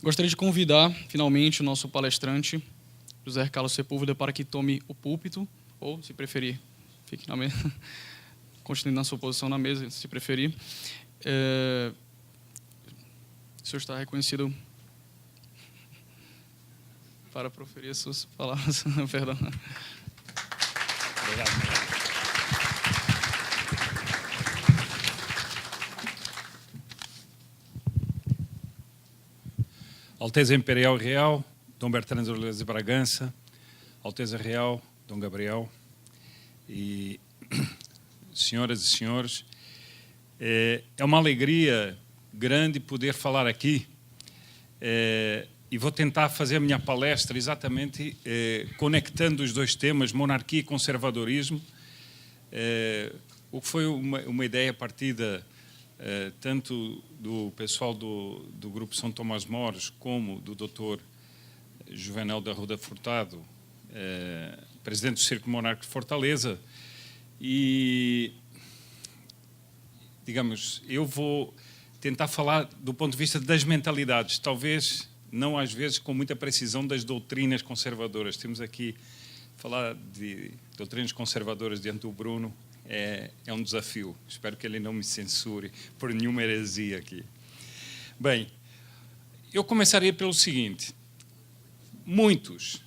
Gostaria de convidar, finalmente, o nosso palestrante, José Carlos Sepúlveda, para que tome o púlpito, ou, se preferir, fique na mesa, continue na sua posição na mesa, se preferir. O senhor está reconhecido para proferir as suas palavras. Perdão. Obrigado. Alteza Imperial e Real, Dom Bertrand de Orleans de Bragança, Alteza Real, Dom Gabriel e senhoras e senhores, é uma alegria grande poder falar aqui e vou tentar fazer a minha palestra exatamente conectando os dois temas, monarquia e conservadorismo, o que foi uma ideia partida tanto do pessoal do Grupo São Tomás Mores como do Dr. Juvenal da Arruda Furtado, presidente do Círculo Monárquico de Fortaleza. E, digamos, eu vou tentar falar do ponto de vista das mentalidades, talvez não às vezes com muita precisão das doutrinas conservadoras. Temos aqui, falar de doutrinas conservadoras diante do Bruno, é um desafio. Espero que ele não me censure por nenhuma heresia aqui. Bem, eu começaria pelo seguinte. Muitos,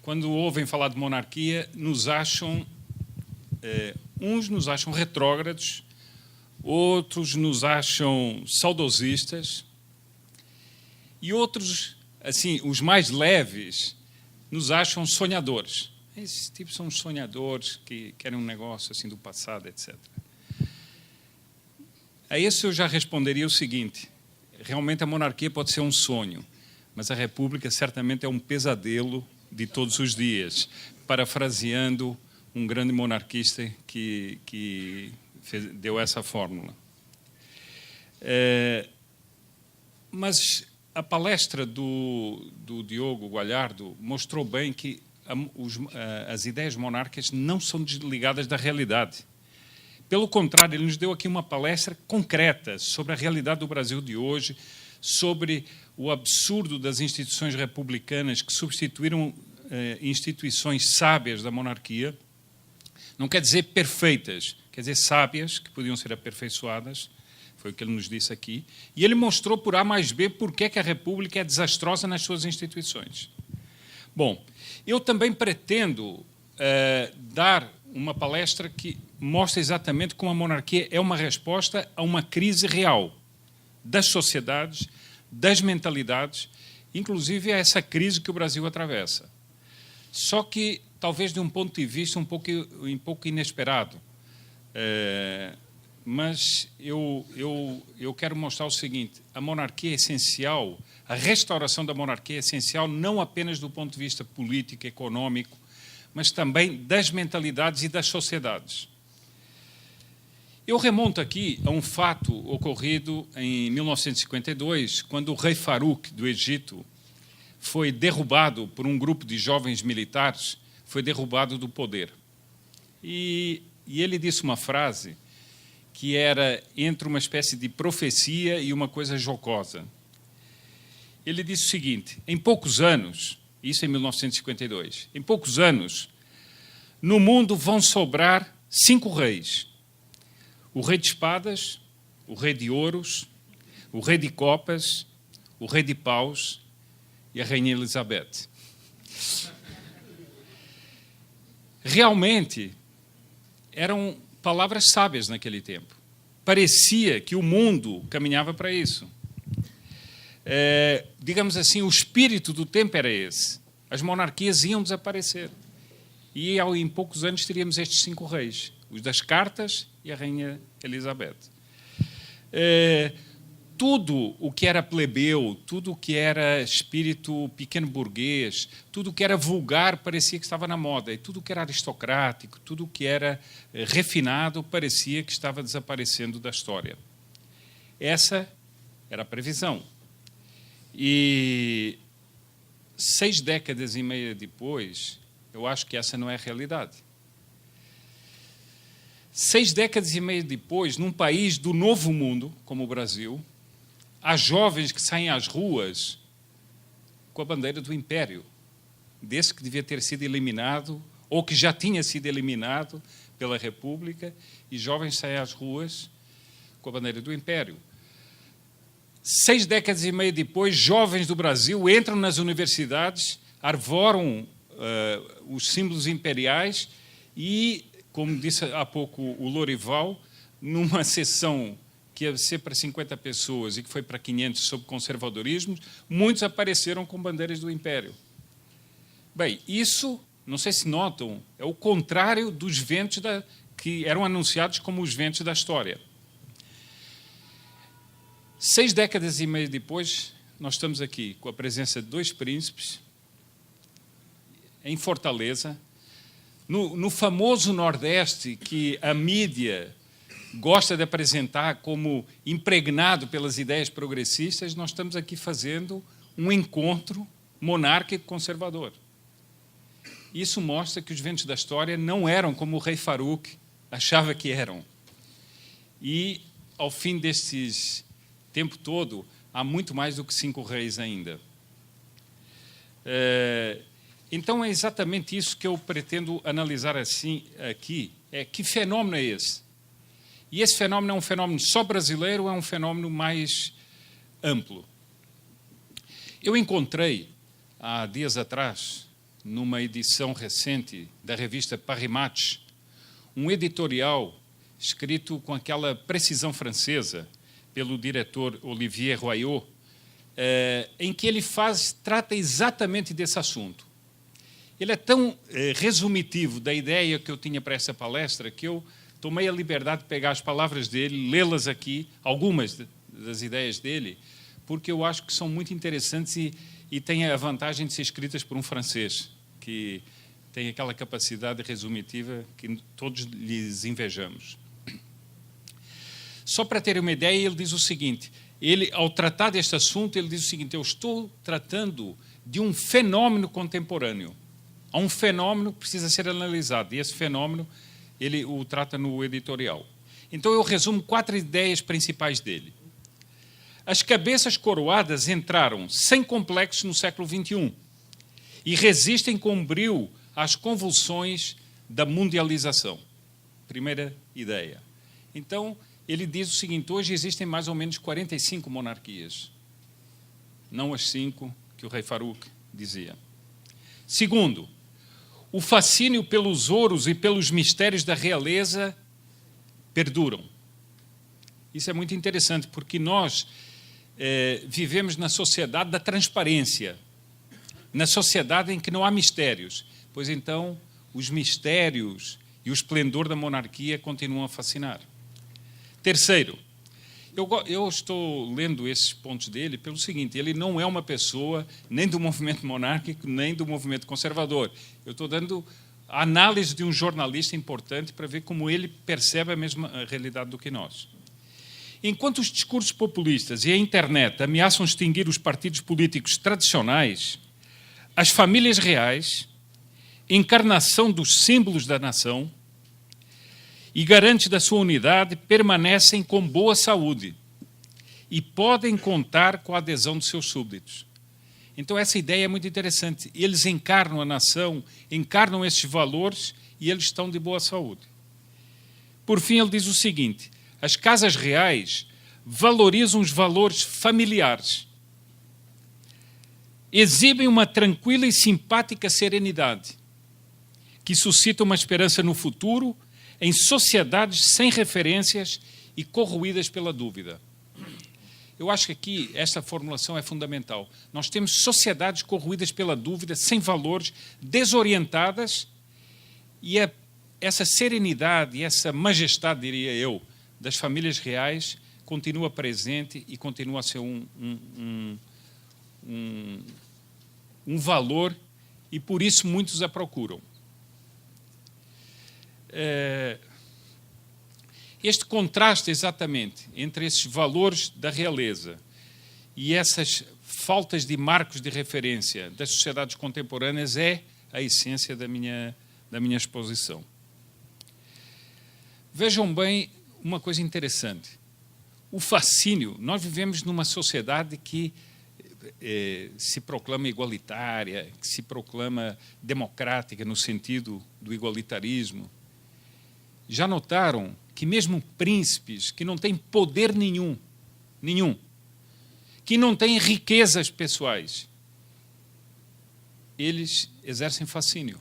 quando ouvem falar de monarquia, uns nos acham retrógrados, outros nos acham saudosistas e outros, assim, os mais leves, nos acham sonhadores. Esses tipos são sonhadores que querem um negócio assim do passado, etc. A isso eu já responderia o seguinte: realmente a monarquia pode ser um sonho, mas a república certamente é um pesadelo de todos os dias, parafraseando um grande monarquista que deu essa fórmula. Mas a palestra do Diogo Galhardo mostrou bem que as ideias monárquicas não são desligadas da realidade. Pelo contrário, ele nos deu aqui uma palestra concreta sobre a realidade do Brasil de hoje, sobre o absurdo das instituições republicanas que substituíram instituições sábias da monarquia. Não quer dizer perfeitas, quer dizer sábias, que podiam ser aperfeiçoadas. Foi o que ele nos disse aqui. E ele mostrou por A mais B por que a república é desastrosa nas suas instituições. Bom, eu também pretendo dar uma palestra que mostra exatamente como a monarquia é uma resposta a uma crise real das sociedades, das mentalidades, inclusive a essa crise que o Brasil atravessa. Só que, talvez de um ponto de vista um pouco inesperado. Mas eu quero mostrar o seguinte: a monarquia é essencial, a restauração da monarquia é essencial não apenas do ponto de vista político, econômico, mas também das mentalidades e das sociedades. Eu remonto aqui a um fato ocorrido em 1952, quando o rei Farouk, do Egito, foi derrubado por um grupo de jovens militares, foi derrubado do poder. E ele disse uma frase que era entre uma espécie de profecia e uma coisa jocosa. Ele disse o seguinte: em poucos anos, isso em 1952, em poucos anos, no mundo vão sobrar 5 reis. O rei de espadas, o rei de ouros, o rei de copas, o rei de paus e a rainha Elizabeth. Realmente, eram palavras sábias naquele tempo. Parecia que o mundo caminhava para isso. Digamos assim, o espírito do tempo era esse. As monarquias iam desaparecer. E em poucos anos teríamos estes 5 reis, os das cartas e a rainha Elizabeth. Tudo o que era plebeu, tudo o que era espírito pequeno-burguês, tudo o que era vulgar parecia que estava na moda, e tudo o que era aristocrático, tudo o que era refinado parecia que estava desaparecendo da história. Essa era a previsão. E 6 décadas e meia depois, eu acho que essa não é a realidade. 6 décadas e meia depois, num país do novo mundo, como o Brasil, há jovens que saem às ruas com a bandeira do Império, desse que devia ter sido eliminado, ou que já tinha sido eliminado pela República, e jovens saem às ruas com a bandeira do Império. 6 décadas e meia depois, jovens do Brasil entram nas universidades, arvoram os símbolos imperiais e, como disse há pouco o Lorival, numa sessão que ia ser para 50 pessoas e que foi para 500 sob conservadorismo, muitos apareceram com bandeiras do Império. Bem, isso, não sei se notam, é o contrário dos ventos que eram anunciados como os ventos da história. 6 décadas e meia depois, nós estamos aqui com a presença de 2 príncipes em Fortaleza, no famoso Nordeste que a mídia gosta de apresentar como impregnado pelas ideias progressistas. Nós estamos aqui fazendo um encontro monárquico conservador. Isso mostra que os ventos da história não eram como o rei Farouk achava que eram. E, ao fim deste tempo todo, há muito mais do que 5 reis ainda. Então, é exatamente isso que eu pretendo analisar assim aqui. Que fenômeno é esse? E esse fenômeno é um fenômeno só brasileiro ou é um fenômeno mais amplo? Eu encontrei, há dias atrás, numa edição recente da revista Paris Match, um editorial escrito com aquela precisão francesa pelo diretor Olivier Royot, em que ele trata exatamente desse assunto. Ele é tão resumitivo da ideia que eu tinha para essa palestra que eu tomei a liberdade de pegar as palavras dele, lê-las aqui, algumas das ideias dele, porque eu acho que são muito interessantes e têm a vantagem de ser escritas por um francês, que tem aquela capacidade resumitiva que todos lhes invejamos. Só para ter uma ideia, ele diz o seguinte, ao tratar deste assunto, ele diz o seguinte: eu estou tratando de um fenômeno contemporâneo. Há um fenômeno que precisa ser analisado, e esse fenômeno ele o trata no editorial. Então, eu resumo 4 ideias principais dele. As cabeças coroadas entraram sem complexos no século XXI e resistem com brio às convulsões da mundialização. Primeira ideia. Então, ele diz o seguinte: hoje existem mais ou menos 45 monarquias, não as 5 que o rei Farouk dizia. Segundo, o fascínio pelos ouros e pelos mistérios da realeza perduram. Isso é muito interessante, porque nós vivemos na sociedade da transparência, na sociedade em que não há mistérios. Pois então, os mistérios e o esplendor da monarquia continuam a fascinar. Terceiro, eu estou lendo esses pontos dele pelo seguinte: ele não é uma pessoa nem do movimento monárquico, nem do movimento conservador. Eu estou dando a análise de um jornalista importante para ver como ele percebe a mesma realidade do que nós. Enquanto os discursos populistas e a internet ameaçam extinguir os partidos políticos tradicionais, as famílias reais, encarnação dos símbolos da nação e garantes da sua unidade, permanecem com boa saúde e podem contar com a adesão dos seus súbditos. Então, essa ideia é muito interessante. Eles encarnam a nação, encarnam esses valores e eles estão de boa saúde. Por fim, ele diz o seguinte: as casas reais valorizam os valores familiares, exibem uma tranquila e simpática serenidade, que suscita uma esperança no futuro em sociedades sem referências e corroídas pela dúvida. Eu acho que aqui esta formulação é fundamental. Nós temos sociedades corroídas pela dúvida, sem valores, desorientadas, e essa serenidade e essa majestade, diria eu, das famílias reais continua presente e continua a ser um valor, e por isso muitos a procuram. Este contraste exatamente entre esses valores da realeza e essas faltas de marcos de referência das sociedades contemporâneas é a essência da minha exposição. Vejam bem uma coisa interessante. O fascínio, nós vivemos numa sociedade que se proclama igualitária, que se proclama democrática no sentido do igualitarismo, já notaram que mesmo príncipes que não têm poder nenhum, que não têm riquezas pessoais, eles exercem fascínio.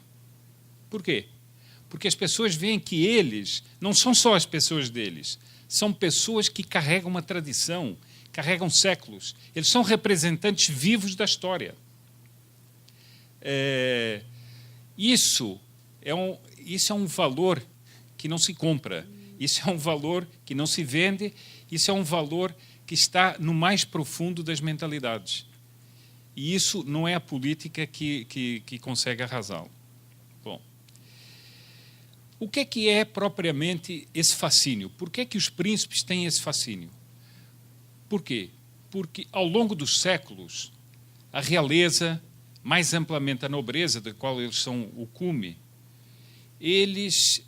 Por quê? Porque as pessoas veem que eles não são só as pessoas deles, são pessoas que carregam uma tradição, carregam séculos. Eles são representantes vivos da história. Isso é um valor que não se compra, isso é um valor que não se vende, isso é um valor que está no mais profundo das mentalidades. E isso não é a política que consegue arrasá-lo. Bom, o que é propriamente esse fascínio? Por que os príncipes têm esse fascínio? Por quê? Porque, ao longo dos séculos, a realeza, mais amplamente a nobreza, da qual eles são o cume, eles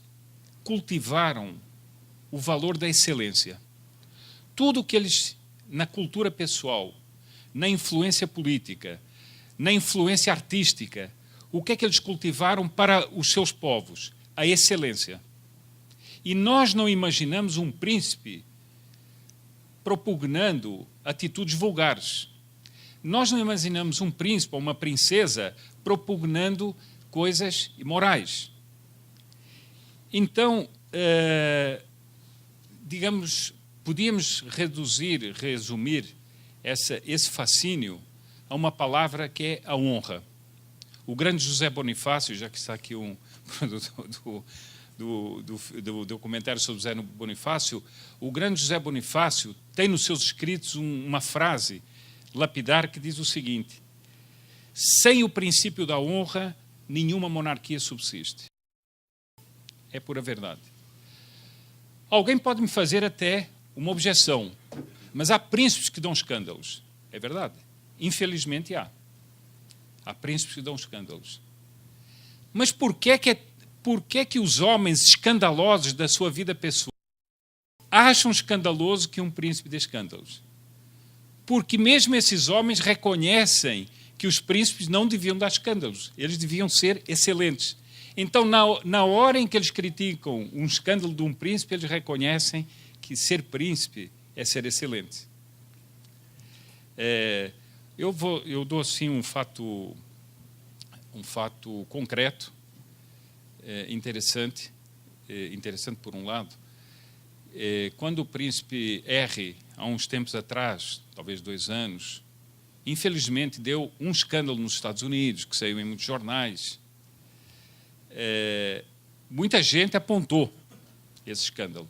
cultivaram o valor da excelência. Tudo o que eles, na cultura pessoal, na influência política, na influência artística, o que é que eles cultivaram para os seus povos? A excelência. E nós não imaginamos um príncipe propugnando atitudes vulgares. Nós não imaginamos um príncipe ou uma princesa propugnando coisas imorais. Então, digamos, podíamos resumir esse fascínio a uma palavra que é a honra. O grande José Bonifácio, já que está aqui um produtor do documentário sobre José Bonifácio, o grande José Bonifácio tem nos seus escritos uma frase lapidar que diz o seguinte: sem o princípio da honra, nenhuma monarquia subsiste. É pura verdade. Alguém pode me fazer até uma objeção, mas há príncipes que dão escândalos. É verdade. Infelizmente há. Há príncipes que dão escândalos. Mas por que os homens escandalosos da sua vida pessoal acham escandaloso que um príncipe dê escândalos? Porque mesmo esses homens reconhecem que os príncipes não deviam dar escândalos. Eles deviam ser excelentes. Então, na hora em que eles criticam um escândalo de um príncipe, eles reconhecem que ser príncipe é ser excelente. Eu dou assim um fato concreto, interessante por um lado. Quando o príncipe R, há uns tempos atrás, talvez 2 anos, infelizmente deu um escândalo nos Estados Unidos, que saiu em muitos jornais. Muita gente apontou esse escândalo.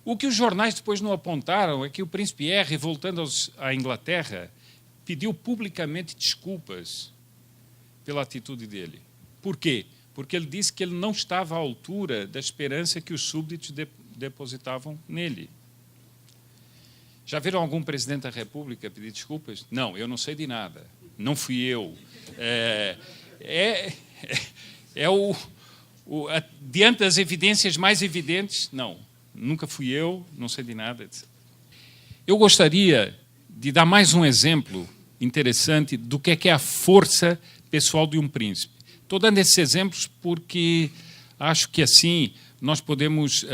O que os jornais depois não apontaram é que o príncipe R, voltando à Inglaterra, pediu publicamente desculpas pela atitude dele. Por quê? Porque ele disse que ele não estava à altura da esperança que os súbditos depositavam nele. Já viram algum presidente da República pedir desculpas? Não, eu não sei de nada. Não fui eu. Diante das evidências mais evidentes, não. Nunca fui eu, não sei de nada, etc. Eu gostaria de dar mais um exemplo interessante do que é a força pessoal de um príncipe. Estou dando esses exemplos porque acho que assim nós podemos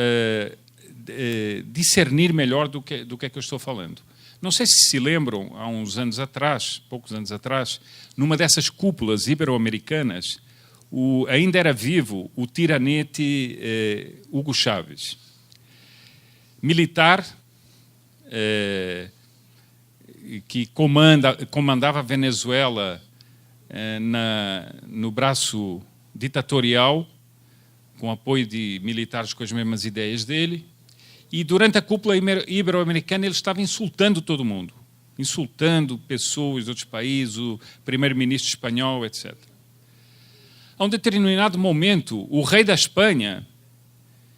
discernir melhor do que eu estou falando. Não sei se lembram, há uns anos atrás, poucos anos atrás, numa dessas cúpulas ibero-americanas, ainda era vivo o tiranete Hugo Chávez. Militar, que comandava a Venezuela no braço ditatorial, com apoio de militares com as mesmas ideias dele, e durante a cúpula ibero-americana ele estava insultando todo mundo, insultando pessoas de outros países, o primeiro-ministro espanhol, etc. A um determinado momento, o rei da Espanha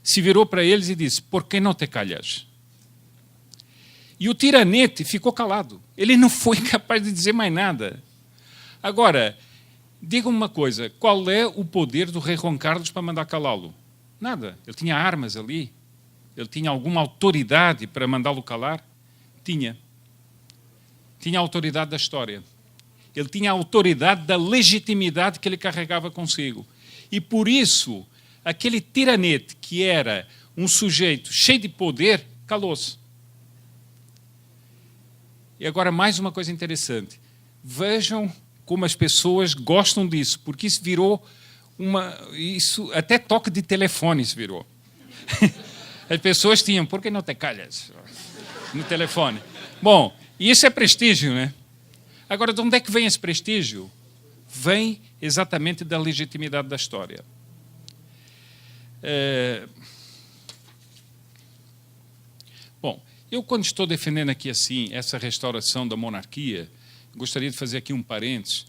se virou para eles e disse: "Por que não te callas?" E o tiranete ficou calado. Ele não foi capaz de dizer mais nada. Agora, diga-me uma coisa, qual é o poder do rei Juan Carlos para mandar calá-lo? Nada. Ele tinha armas ali. Ele tinha alguma autoridade para mandá-lo calar? Tinha. tinha a autoridade da história. Ele tinha a autoridade da legitimidade que ele carregava consigo. E por isso, aquele tiranete que era um sujeito cheio de poder, calou-se. E agora mais uma coisa interessante. Vejam como as pessoas gostam disso, porque isso virou isso até toque de telefone isso virou. As pessoas tinham, por que não te calhas? No telefone. Bom, e isso é prestígio, né? Agora, de onde é que vem esse prestígio? Vem exatamente da legitimidade da história. Bom, eu quando estou defendendo aqui assim essa restauração da monarquia, gostaria de fazer aqui um parênteses.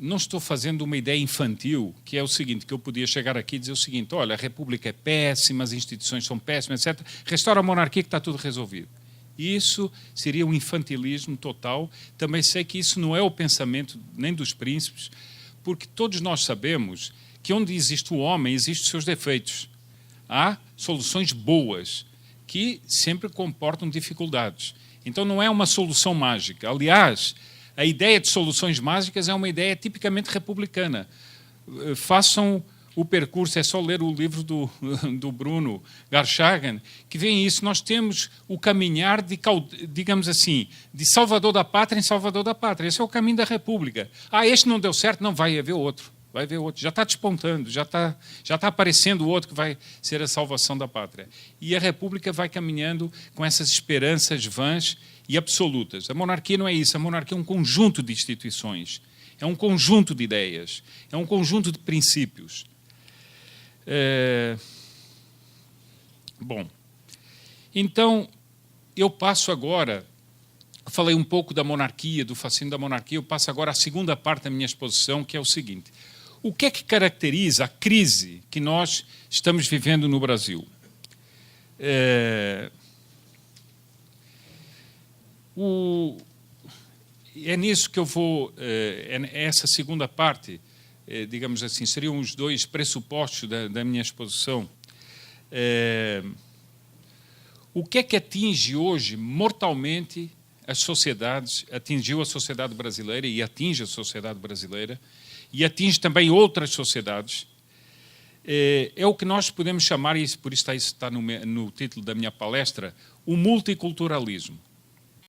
Não estou fazendo uma ideia infantil, que é o seguinte, que eu podia chegar aqui e dizer o seguinte, olha, a República é péssima, as instituições são péssimas, etc. Restaura a monarquia que está tudo resolvido. Isso seria um infantilismo total. Também sei que isso não é o pensamento nem dos príncipes, porque todos nós sabemos que onde existe o homem, existem os seus defeitos. Há soluções boas, que sempre comportam dificuldades. Então não é uma solução mágica. Aliás, a ideia de soluções mágicas é uma ideia tipicamente republicana. Façam o percurso, é só ler o livro do Bruno Garchagen, que vem isso. Nós temos o caminhar, digamos assim, de salvador da pátria em salvador da pátria. Esse é o caminho da República. Este não deu certo, não, vai haver outro. Vai haver outro. Já está despontando, já está aparecendo o outro que vai ser a salvação da pátria. E a República vai caminhando com essas esperanças vãs e absolutas. A monarquia não é isso. A monarquia é um conjunto de instituições. É um conjunto de ideias. É um conjunto de princípios. Bom, então, eu passo agora... Eu falei um pouco da monarquia, do fascínio da monarquia. Eu passo agora à segunda parte da minha exposição, que é o seguinte. O que é que caracteriza a crise que nós estamos vivendo no Brasil? É nisso que eu vou... essa segunda parte, digamos assim, seriam os dois pressupostos da minha exposição. O que é que atinge hoje mortalmente as sociedades, atingiu a sociedade brasileira e atinge a sociedade brasileira e atinge também outras sociedades? É o que nós podemos chamar, e por isso está no título da minha palestra, o multiculturalismo.